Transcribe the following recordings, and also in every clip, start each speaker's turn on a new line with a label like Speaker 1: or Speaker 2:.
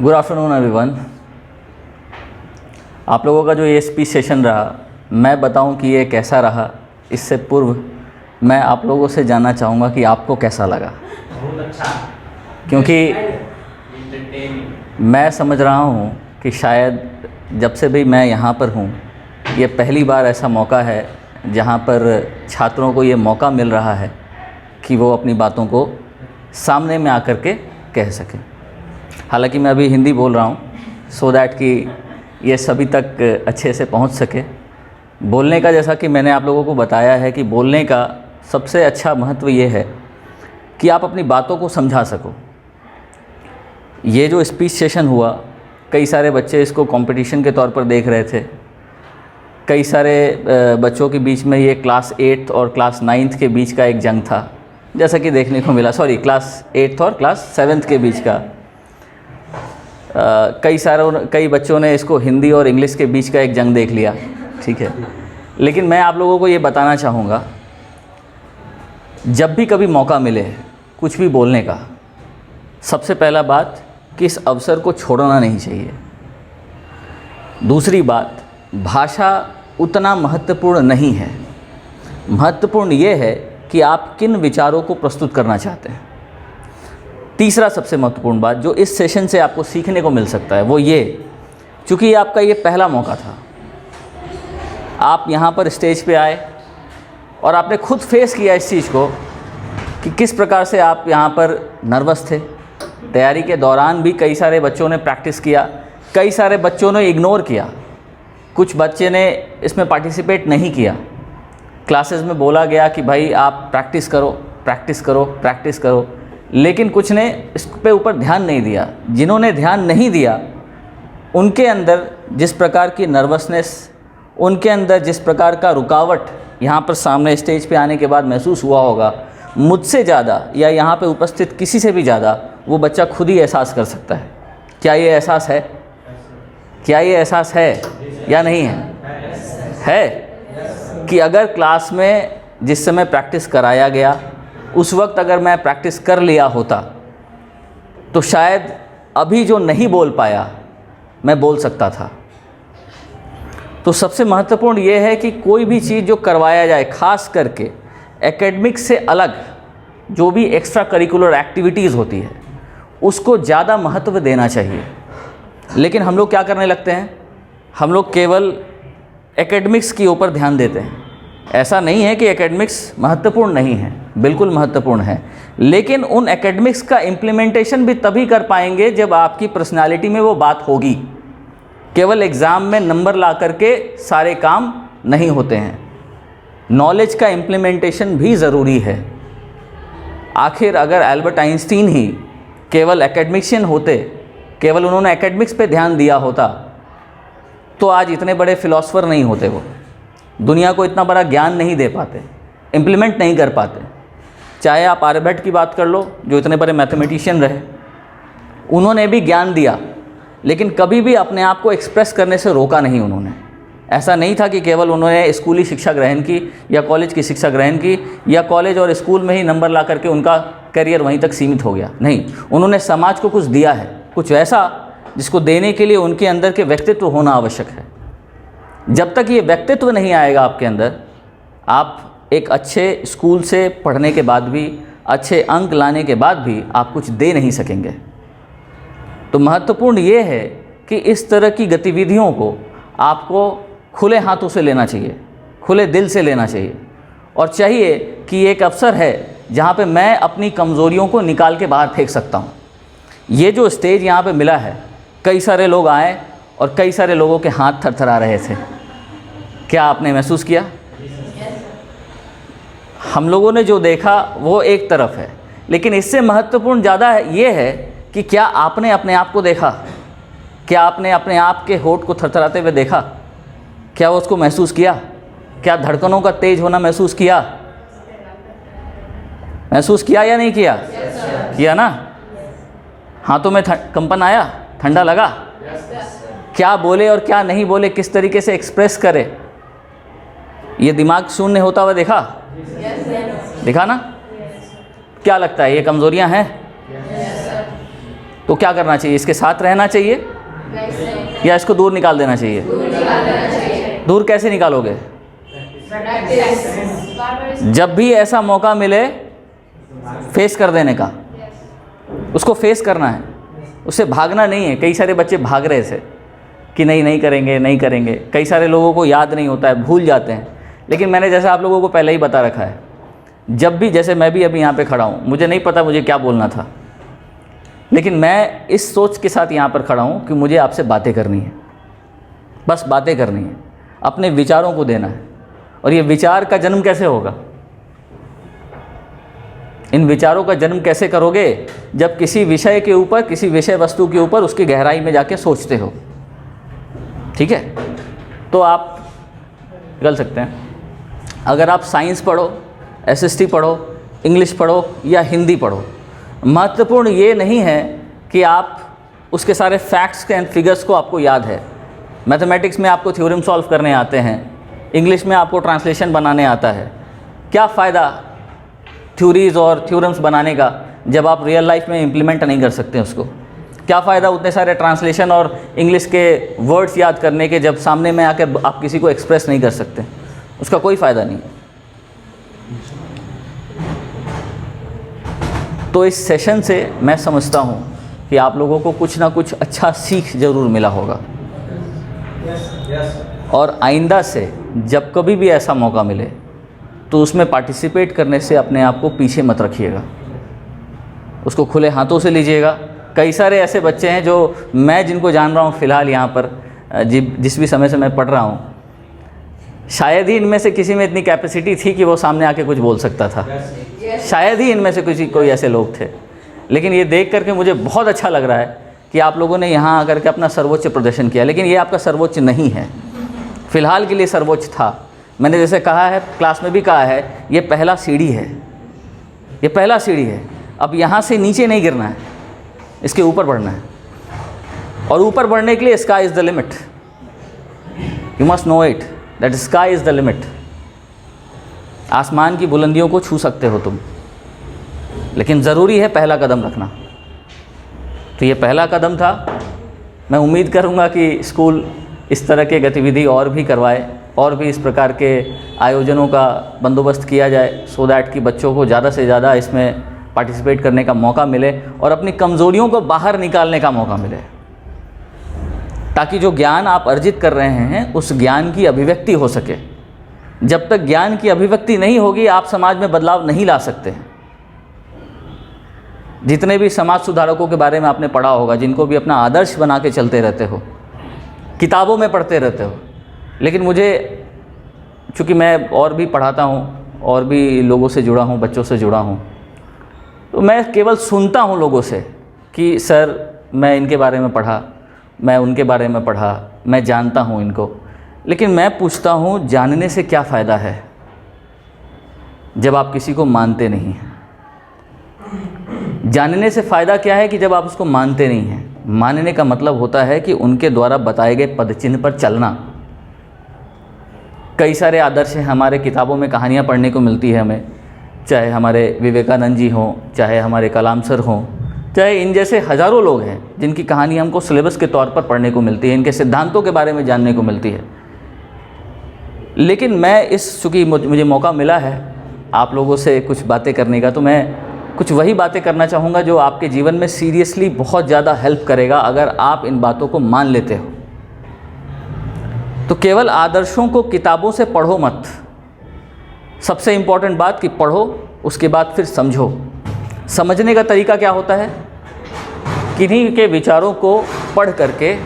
Speaker 1: Good afternoon everyone. आप लोगों का जो ये स्पीच सेशन रहा, मैं बताऊं कि ये कैसा रहा, इससे पूर्व मैं आप लोगों से जानना चाहूँगा कि आपको कैसा लगा।
Speaker 2: बहुत अच्छा,
Speaker 1: क्योंकि
Speaker 2: entertaining।
Speaker 1: मैं समझ रहा हूँ कि शायद जब से भी मैं यहाँ पर हूँ, ये पहली बार ऐसा मौका है जहाँ पर छात्रों को ये मौका मिल रहा है कि वो अपनी बातों को सामने में आकर के कह सकें। हालांकि मैं अभी हिंदी बोल रहा हूँ सो दैट कि ये सभी तक अच्छे से पहुँच सके। बोलने का, जैसा कि मैंने आप लोगों को बताया है कि बोलने का सबसे अच्छा महत्व ये है कि आप अपनी बातों को समझा सको। ये जो स्पीच सेशन हुआ, कई सारे बच्चे इसको कंपटीशन के तौर पर देख रहे थे। कई सारे बच्चों के बीच में ये क्लास 8 और क्लास 9 के बीच का एक जंग था, जैसा कि देखने को मिला। सॉरी, क्लास 8 और क्लास 7 के बीच का। कई बच्चों ने इसको हिंदी और इंग्लिश के बीच का एक जंग देख लिया, ठीक है। लेकिन मैं आप लोगों को ये बताना चाहूँगा, जब भी कभी मौका मिले कुछ भी बोलने का, सबसे पहला बात कि इस अवसर को छोड़ना नहीं चाहिए। दूसरी बात, भाषा उतना महत्वपूर्ण नहीं है। महत्वपूर्ण ये है कि आप किन विचारों को प्रस्तुत करना चाहते हैं। तीसरा सबसे महत्वपूर्ण बात जो इस सेशन से आपको सीखने को मिल सकता है वो ये, चूँकि ये आपका ये पहला मौका था, आप यहाँ पर स्टेज पे आए और आपने खुद फेस किया इस चीज़ को कि किस प्रकार से आप यहाँ पर नर्वस थे। तैयारी के दौरान भी कई सारे बच्चों ने प्रैक्टिस किया, कई सारे बच्चों ने इग्नोर किया, कुछ बच्चे ने इसमें पार्टिसिपेट नहीं किया। क्लासेस में बोला गया कि भाई आप प्रैक्टिस करो, प्रैक्टिस करो, प्रैक्टिस करो, लेकिन कुछ ने इस पे ऊपर ध्यान नहीं दिया। जिन्होंने ध्यान नहीं दिया उनके अंदर जिस प्रकार की नर्वसनेस, उनके अंदर जिस प्रकार का रुकावट यहाँ पर सामने स्टेज पे आने के बाद महसूस हुआ होगा, मुझसे ज़्यादा या यहाँ पे उपस्थित किसी से भी ज़्यादा वो बच्चा खुद ही एहसास कर सकता है। क्या ये एहसास है? क्या ये एहसास है या नहीं है? है कि अगर क्लास में जिस समय प्रैक्टिस कराया गया उस वक्त अगर मैं प्रैक्टिस कर लिया होता तो शायद अभी जो नहीं बोल पाया मैं बोल सकता था। तो सबसे महत्वपूर्ण ये है कि कोई भी चीज़ जो करवाया जाए, ख़ास करके एकेडमिक्स से अलग जो भी एक्स्ट्रा करिकुलर एक्टिविटीज़ होती है, उसको ज़्यादा महत्व देना चाहिए। लेकिन हम लोग क्या करने लगते हैं, हम लोग केवल एकेडमिक्स के ऊपर ध्यान देते हैं। ऐसा नहीं है कि एकेडमिक्स महत्वपूर्ण नहीं है, बिल्कुल महत्वपूर्ण है, लेकिन उन एकेडमिक्स का इम्प्लीमेंटेशन भी तभी कर पाएंगे जब आपकी पर्सनालिटी में वो बात होगी। केवल एग्ज़ाम में नंबर ला करके सारे काम नहीं होते हैं, नॉलेज का इम्प्लीमेंटेशन भी ज़रूरी है। आखिर अगर एल्बर्ट आइंस्टीन ही केवल एकेडमिशियन होते, केवल उन्होंने एकेडमिक्स पे ध्यान दिया होता, तो आज इतने बड़े फ़िलासफ़र नहीं होते, वो दुनिया को इतना बड़ा ज्ञान नहीं दे पाते, इम्प्लीमेंट नहीं कर पाते। चाहे आप आर्यभट्ट की बात कर लो, जो इतने बड़े मैथमेटिशियन रहे, उन्होंने भी ज्ञान दिया, लेकिन कभी भी अपने आप को एक्सप्रेस करने से रोका नहीं उन्होंने। ऐसा नहीं था कि केवल उन्होंने स्कूली शिक्षा ग्रहण की या कॉलेज की शिक्षा ग्रहण की या कॉलेज और स्कूल में ही नंबर ला करके उनका करियर वहीं तक सीमित हो गया। नहीं, उन्होंने समाज को कुछ दिया है, कुछ ऐसा जिसको देने के लिए उनके अंदर के व्यक्तित्व होना आवश्यक है। जब तक ये व्यक्तित्व नहीं आएगा आपके अंदर, आप एक अच्छे स्कूल से पढ़ने के बाद भी, अच्छे अंक लाने के बाद भी आप कुछ दे नहीं सकेंगे। तो महत्वपूर्ण ये है कि इस तरह की गतिविधियों को आपको खुले हाथों से लेना चाहिए, खुले दिल से लेना चाहिए, और चाहिए कि एक अवसर है जहाँ पे मैं अपनी कमज़ोरियों को निकाल के बाहर फेंक सकता हूँ। ये जो स्टेज यहाँ पे मिला है, कई सारे लोग आए और कई सारे लोगों के हाथ थरथरा रहे थे। क्या आपने महसूस किया? हम लोगों ने जो देखा वो एक तरफ है, लेकिन इससे महत्वपूर्ण ज़्यादा ये है कि क्या आपने अपने आप को देखा? क्या आपने अपने आप के होठ को थरथराते हुए देखा? क्या उसको महसूस किया? क्या धड़कनों का तेज होना महसूस किया? महसूस किया या नहीं किया? किया ना? हाथों में कंपन आया, ठंडा लगा? क्या बोले और क्या नहीं बोले, किस तरीके से एक्सप्रेस करे, ये दिमाग शून्य होता हुआ देखा? देखा ना? क्या लगता है ये कमज़ोरियां हैं? तो क्या करना चाहिए? इसके साथ रहना चाहिए या इसको दूर निकाल देना चाहिए? दूर कैसे निकालोगे? जब भी ऐसा मौका मिले फेस कर देने का, उसको फेस करना है, उससे भागना नहीं है। कई सारे बच्चे भाग रहे थे कि नहीं करेंगे, नहीं करेंगे। कई सारे लोगों को याद नहीं होता है, भूल जाते हैं। लेकिन मैंने जैसे आप लोगों को पहले ही बता रखा है, जब भी, जैसे मैं भी अभी यहाँ पे खड़ा हूँ, मुझे नहीं पता मुझे क्या बोलना था, लेकिन मैं इस सोच के साथ यहाँ पर खड़ा हूँ कि मुझे आपसे बातें करनी है, बस बातें करनी है, अपने विचारों को देना है। और ये विचार का जन्म कैसे होगा? इन विचारों का जन्म कैसे करोगे? जब किसी विषय के ऊपर, किसी विषय वस्तु के ऊपर उसकी गहराई में जाके सोचते हो। ठीक है, तो आप निकल सकते हैं। अगर आप साइंस पढ़ो, एसएसटी पढ़ो, इंग्लिश पढ़ो या हिंदी पढ़ो, महत्वपूर्ण ये नहीं है कि आप उसके सारे फैक्ट्स एंड फिगर्स को आपको याद है। मैथमेटिक्स में आपको थ्योरम सॉल्व करने आते हैं, इंग्लिश में आपको ट्रांसलेशन बनाने आता है। क्या फ़ायदा थ्योरीज़ और थ्योरम्स बनाने का जब आप रियल लाइफ में इम्प्लीमेंट नहीं कर सकते उसको? क्या फ़ायदा उतने सारे ट्रांसलेशन और इंग्लिश के वर्ड्स याद करने के जब सामने में आकर आप किसी को एक्सप्रेस नहीं कर सकते? उसका कोई फ़ायदा नहीं। तो इस सेशन से मैं समझता हूँ कि आप लोगों को कुछ ना कुछ अच्छा सीख ज़रूर मिला होगा। और आइंदा से जब कभी भी ऐसा मौका मिले तो उसमें पार्टिसिपेट करने से अपने आप को पीछे मत रखिएगा, उसको खुले हाथों से लीजिएगा। कई सारे ऐसे बच्चे हैं जो मैं जिनको जान रहा हूँ फ़िलहाल यहाँ पर, जिस भी समय से मैं पढ़ रहा हूँ, शायद ही इनमें से किसी में इतनी कैपेसिटी थी कि वो सामने आके कुछ बोल सकता था। शायद ही इनमें से कोई ऐसे लोग थे। लेकिन ये देख करके मुझे बहुत अच्छा लग रहा है कि आप लोगों ने यहाँ आकर के अपना सर्वोच्च प्रदर्शन किया। लेकिन ये आपका सर्वोच्च नहीं है, फ़िलहाल के लिए सर्वोच्च था। मैंने जैसे कहा है, क्लास में भी कहा है, ये पहला सीढ़ी है, ये पहला सीढ़ी है। अब यहाँ से नीचे नहीं गिरना है, इसके ऊपर बढ़ना है। और ऊपर बढ़ने के लिए sky is the limit. You must know it that sky is the limit. आसमान की बुलंदियों को छू सकते हो तुम, लेकिन ज़रूरी है पहला कदम रखना। तो ये पहला कदम था। मैं उम्मीद करूँगा कि स्कूल इस तरह के गतिविधि और भी करवाए, और भी इस प्रकार के आयोजनों का बंदोबस्त किया जाए, सो दैट कि बच्चों को ज़्यादा से ज़्यादा इसमें पार्टिसिपेट करने का मौका मिले और अपनी कमज़ोरियों को बाहर निकालने का मौका मिले, ताकि जो ज्ञान आप अर्जित कर रहे हैं उस ज्ञान की अभिव्यक्ति हो सके। जब तक ज्ञान की अभिव्यक्ति नहीं होगी, आप समाज में बदलाव नहीं ला सकते हैं। जितने भी समाज सुधारकों के बारे में आपने पढ़ा होगा, जिनको भी अपना आदर्श बना के चलते रहते हो, किताबों में पढ़ते रहते हो, लेकिन मुझे, चूँकि मैं और भी पढ़ाता हूँ और भी लोगों से जुड़ा हूँ, बच्चों से जुड़ा हूँ, तो मैं केवल सुनता हूँ लोगों से कि सर मैं इनके बारे में पढ़ा, मैं उनके बारे में पढ़ा, मैं जानता हूँ इनको। लेकिन मैं पूछता हूँ, जानने से क्या फ़ायदा है जब आप किसी को मानते नहीं हैं? जानने से फ़ायदा क्या है कि जब आप उसको मानते नहीं हैं? मानने का मतलब होता है कि उनके द्वारा बताए गए पदचिन्ह पर चलना। कई सारे आदर्श हैं, हमारे किताबों में कहानियाँ पढ़ने को मिलती है हमें, चाहे हमारे विवेकानंद जी हों, चाहे हमारे कलाम सर हों, चाहे इन जैसे हज़ारों लोग हैं जिनकी कहानी हमको सिलेबस के तौर पर पढ़ने को मिलती है, इनके सिद्धांतों के बारे में जानने को मिलती है। लेकिन मैं चूँकि मुझे मौका मिला है आप लोगों से कुछ बातें करने का, तो मैं कुछ वही बातें करना चाहूँगा जो आपके जीवन में सीरियसली बहुत ज़्यादा हेल्प करेगा अगर आप इन बातों को मान लेते हो। तो केवल आदर्शों को किताबों से पढ़ो मत। सबसे इम्पॉर्टेंट बात कि पढ़ो, उसके बाद फिर समझो। समझने का तरीका क्या होता है? किन्हीं के विचारों को पढ़ करके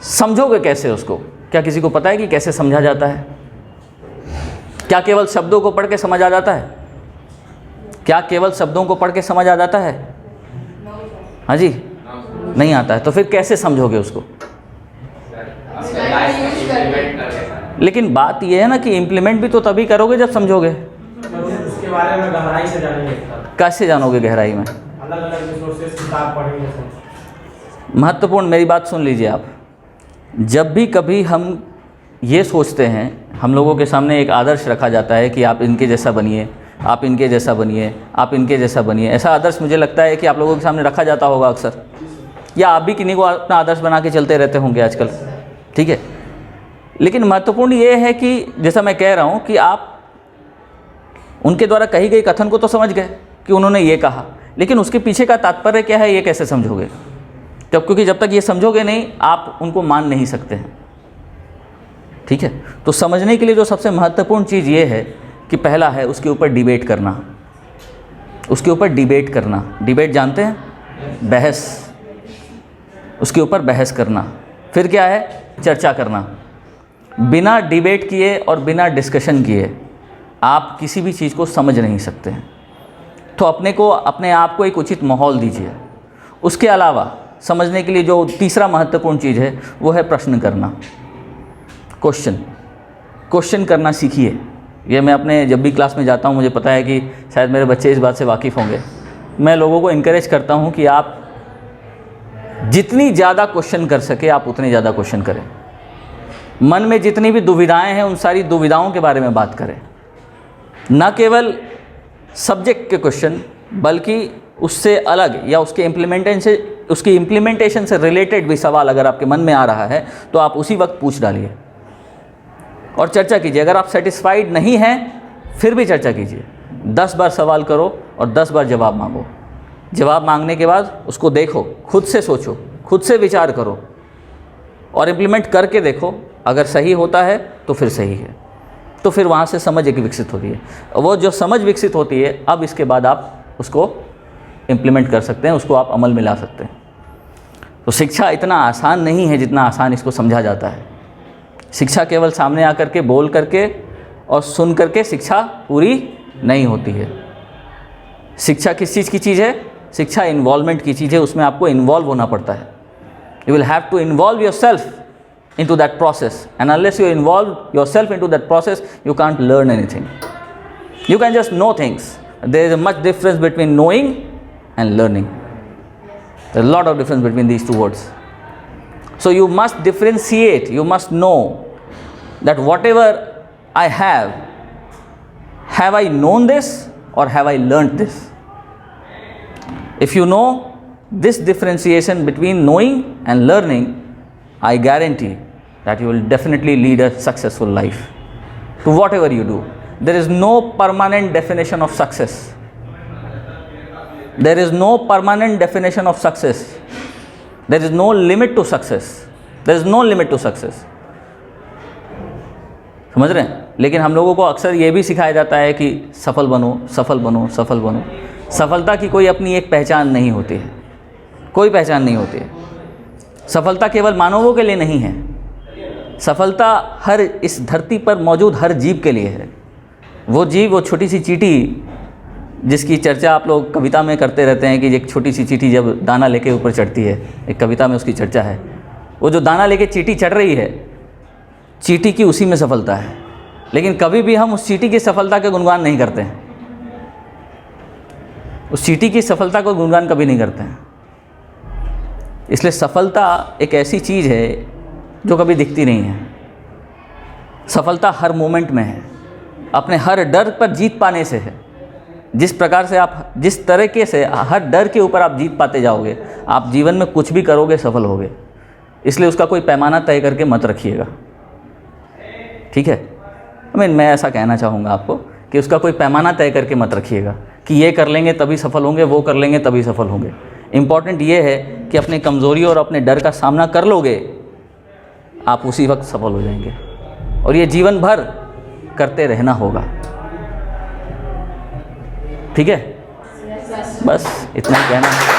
Speaker 1: समझोगे कैसे उसको? क्या किसी को पता है कि कैसे समझा जाता है? क्या केवल शब्दों को पढ़ के समझ आ जाता है? क्या केवल शब्दों को पढ़ के समझ आ जाता है? हाँ जी, नहीं आता है। तो फिर कैसे समझोगे उसको? लेकिन बात यह है ना कि इम्प्लीमेंट भी तो तभी करोगे जब समझोगे।
Speaker 2: उसके बारे में गहराई से जानेंगे।
Speaker 1: कैसे जानोगे गहराई में?
Speaker 2: अलग अलग रिसोर्सेज किताब पढ़ेंगे।
Speaker 1: महत्वपूर्ण मेरी बात सुन लीजिए आप। जब भी कभी हम ये सोचते हैं, हम लोगों के सामने एक आदर्श रखा जाता है कि आप इनके जैसा बनिए, आप इनके जैसा बनिए, आप इनके जैसा बनिए। ऐसा आदर्श मुझे लगता है कि आप लोगों के सामने रखा जाता होगा अक्सर, या आप भी किन्हीं को अपना आदर्श बना के चलते रहते होंगे आजकल, ठीक है। लेकिन महत्वपूर्ण ये है कि जैसा मैं कह रहा हूँ कि आप उनके द्वारा कही गई कथन को तो समझ गए कि उन्होंने ये कहा, लेकिन उसके पीछे का तात्पर्य क्या है ये कैसे समझोगे? क्योंकि जब तक ये समझोगे नहीं आप उनको मान नहीं सकते हैं, ठीक है। तो समझने के लिए जो सबसे महत्वपूर्ण चीज़ ये है कि पहला है उसके ऊपर डिबेट करना, उसके ऊपर डिबेट करना। डिबेट जानते हैं? बहस, उसके ऊपर बहस करना। फिर क्या है? चर्चा करना। बिना डिबेट किए और बिना डिस्कशन किए आप किसी भी चीज़ को समझ नहीं सकते हैं। तो अपने आप को एक उचित माहौल दीजिए। उसके अलावा समझने के लिए जो तीसरा महत्वपूर्ण चीज़ है वो है प्रश्न करना, क्वेश्चन करना सीखिए। ये मैं अपने जब भी क्लास में जाता हूँ, मुझे पता है कि शायद मेरे बच्चे इस बात से वाकिफ़ होंगे, मैं लोगों को इनकरेज करता हूँ कि आप जितनी ज़्यादा क्वेश्चन कर सके आप उतने ज़्यादा क्वेश्चन करें। मन में जितनी भी दुविधाएं हैं उन सारी दुविधाओं के बारे में बात करें, न केवल सब्जेक्ट के क्वेश्चन बल्कि उससे अलग या उसके इम्प्लीमेंटेशन से रिलेटेड भी सवाल अगर आपके मन में आ रहा है तो आप उसी वक्त पूछ डालिए और चर्चा कीजिए। अगर आप सेटिस्फाइड नहीं हैं फिर भी चर्चा कीजिए। 10 बार सवाल करो और 10 बार जवाब मांगो। जवाब मांगने के बाद उसको देखो, खुद से सोचो, खुद से विचार करो और इम्प्लीमेंट करके देखो। अगर सही होता है तो फिर सही है, तो फिर वहाँ से समझ एक विकसित होती है। वो जो समझ विकसित होती है अब इसके बाद आप उसको इम्प्लीमेंट कर सकते हैं, उसको आप अमल में ला सकते हैं। तो शिक्षा इतना आसान नहीं है जितना आसान इसको समझा जाता है। शिक्षा केवल सामने आकर के बोल करके और सुन करके शिक्षा पूरी नहीं होती है। शिक्षा किस चीज़ की चीज़ है? शिक्षा इन्वॉल्वमेंट की चीज़ है। उसमें आपको इन्वॉल्व होना पड़ता है। You will have to involve yourself into that process, and unless you involve yourself into that process you can't learn anything. You can just know things. There is a much difference between knowing and learning. There is a lot of difference between these two words. So you must differentiate. You must know that whatever I have I known this or have I learnt this? If you know this differentiation between knowing and learning, I guarantee that you will definitely lead a successful life to whatever you do. There is no permanent definition of success. There is no permanent definition of success. There is no limit to success. There is no limit to success. समझ रहे हैं? लेकिन हम लोगों को अक्सर ये भी सिखाया जाता है कि सफल बनो, सफल बनो, सफल बनो। सफलता की कोई अपनी एक पहचान नहीं होती है, कोई पहचान नहीं होती है। सफलता केवल मानवों के लिए नहीं है, सफलता हर इस धरती पर मौजूद हर जीव के लिए है। वो जीव, वो छोटी सी चींटी जिसकी चर्चा आप लोग कविता में करते रहते हैं कि एक छोटी सी चींटी जब दाना लेके ऊपर चढ़ती है, एक कविता में उसकी चर्चा है। वो जो दाना लेके चींटी चढ़ रही है, चींटी की उसी में सफलता है, लेकिन कभी भी हम उस चींटी की सफलता का गुणगान नहीं करते हैं। उस चींटी की सफलता को गुणगान कभी नहीं करते हैं। इसलिए सफलता एक ऐसी चीज़ है जो कभी दिखती नहीं है। सफलता हर मोमेंट में है, अपने हर डर पर जीत पाने से है। जिस प्रकार से आप, जिस तरीके से हर डर के ऊपर आप जीत पाते जाओगे, आप जीवन में कुछ भी करोगे सफल होगे। इसलिए उसका कोई पैमाना तय करके मत रखिएगा, ठीक है। मैं ऐसा कहना चाहूँगा आपको कि उसका कोई पैमाना तय करके मत रखिएगा कि ये कर लेंगे तभी सफल होंगे, वो कर लेंगे तभी सफल होंगे। इम्पॉर्टेंट ये है कि अपने कमज़ोरी और अपने डर का सामना कर लोगे, आप उसी वक्त सफल हो जाएंगे। और ये जीवन भर करते रहना होगा, ठीक है। बस इतना ही कहना है।